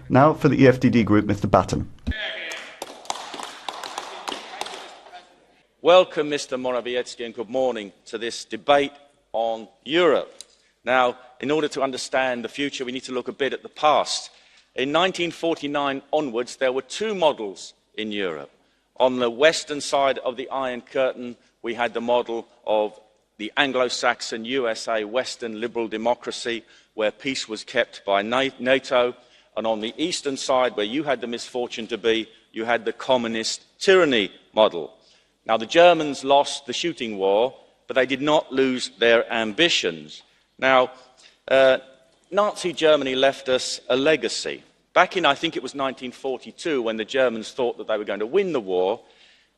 Now for the EFDD group, Mr. Batten. Welcome, Mr. Morawiecki, and good morning to this debate on Europe. Now, in order to understand the future, we need to look a bit at the past. In 1949 onwards, there were two models in Europe. On the western side of the Iron Curtain, we had the model of the Anglo-Saxon USA Western liberal democracy, where peace was kept by NATO. And on the eastern side, where you had the misfortune to be, you had the communist tyranny model. Now, the Germans lost the shooting war, but they did not lose their ambitions. Now, Nazi Germany left us a legacy. Back in, I think it was 1942, when the Germans thought that they were going to win the war,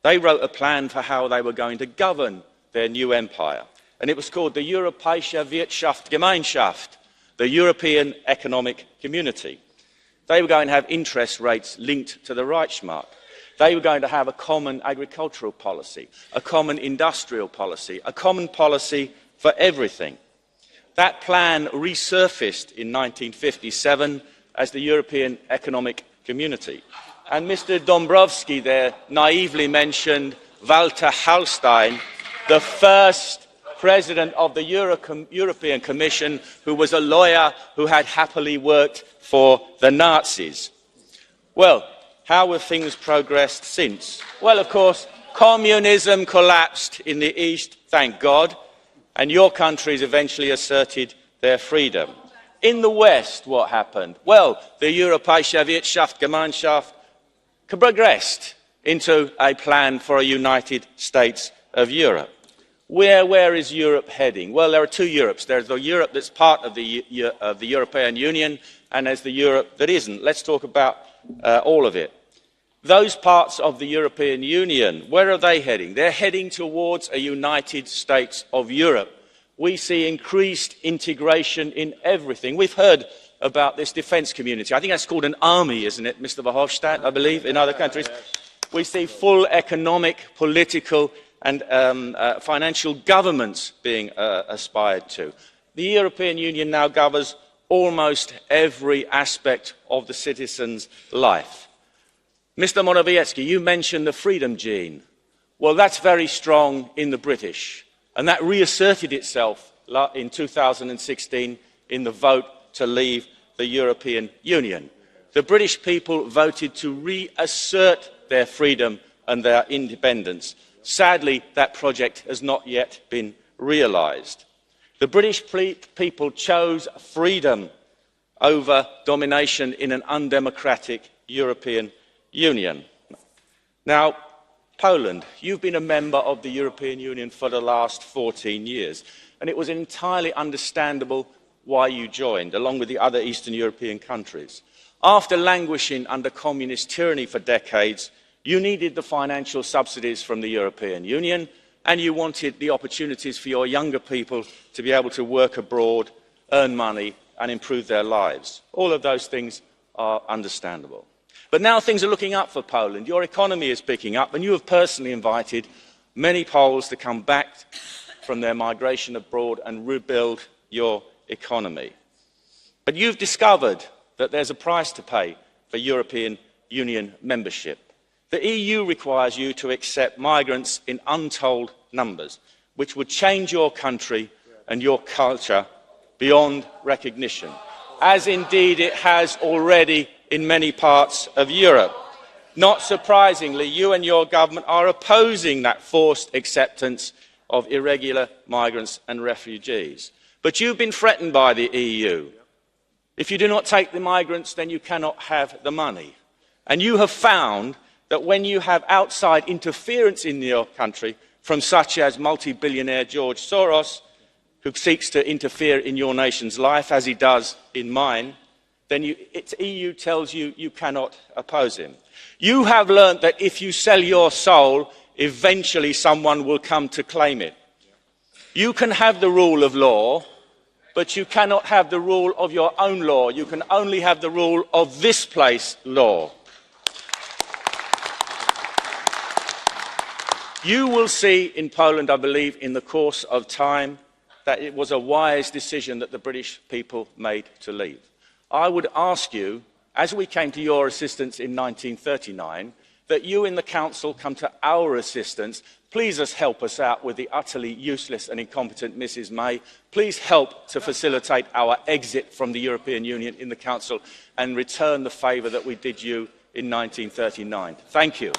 they wrote a plan for how they were going to govern their new empire. And it was called the Europäische Wirtschaftsgemeinschaft, the European Economic Community. They were going to have interest rates linked to the Reichsmark. They were going to have a common agricultural policy, a common industrial policy, a common policy for everything. That plan resurfaced in 1957 as the European Economic Community. And Mr. Dombrovskis there naively mentioned Walter Hallstein, the first president of the European Commission, who was a lawyer who had happily worked for the Nazis. Well, how have things progressed since? Well, of course, communism collapsed in the East, thank God, and your countries eventually asserted their freedom. In the West, what happened? Well, the Europäische Wirtschaftsgemeinschaft progressed into a plan for a United States of Europe. Where is Europe heading? Well, there are two Europes. There's the Europe that's part of the European Union, and there's the Europe that isn't. Let's talk about all of it. Those parts of the European Union, where are they heading? They're heading towards a United States of Europe. We see increased integration in everything. We've heard about this defence community. I think that's called an army, isn't it, Mr. Verhofstadt, I believe, in other countries. We see full economic, political and financial governments being aspired to. The European Union now governs almost every aspect of the citizen's life. Mr. Morawiecki, you mentioned the freedom gene. Well, that's very strong in the British, and that reasserted itself in 2016 in the vote to leave the European Union. The British people voted to reassert their freedom and their independence. Sadly, that project has not yet been realised. The British people chose freedom over domination in an undemocratic European Union. Now, Poland, you've been a member of the European Union for the last 14 years, and it was entirely understandable why you joined, along with the other Eastern European countries. After languishing under communist tyranny for decades, you needed the financial subsidies from the European Union, and you wanted the opportunities for your younger people to be able to work abroad, earn money, and improve their lives. All of those things are understandable. But now things are looking up for Poland. Your economy is picking up, and you have personally invited many Poles to come back from their migration abroad and rebuild your economy. But you've discovered that there's a price to pay for European Union membership. The EU requires you to accept migrants in untold numbers, which would change your country and your culture beyond recognition, as indeed it has already in many parts of Europe. Not surprisingly, you and your government are opposing that forced acceptance of irregular migrants and refugees. But you've been threatened by the EU. If you do not take the migrants, then you cannot have the money. And you have found that when you have outside interference in your country from such as multi-billionaire George Soros, who seeks to interfere in your nation's life, as he does in mine, then the EU tells you you cannot oppose him. You have learnt that if you sell your soul, eventually someone will come to claim it. You can have the rule of law, but you cannot have the rule of your own law. You can only have the rule of this place law. You will see in Poland, I believe, in the course of time, that it was a wise decision that the British people made to leave. I would ask you, as we came to your assistance in 1939, that you in the Council come to our assistance. Please help us out with the utterly useless and incompetent Mrs May. Please help to facilitate our exit from the European Union in the Council and return the favour that we did you in 1939. Thank you.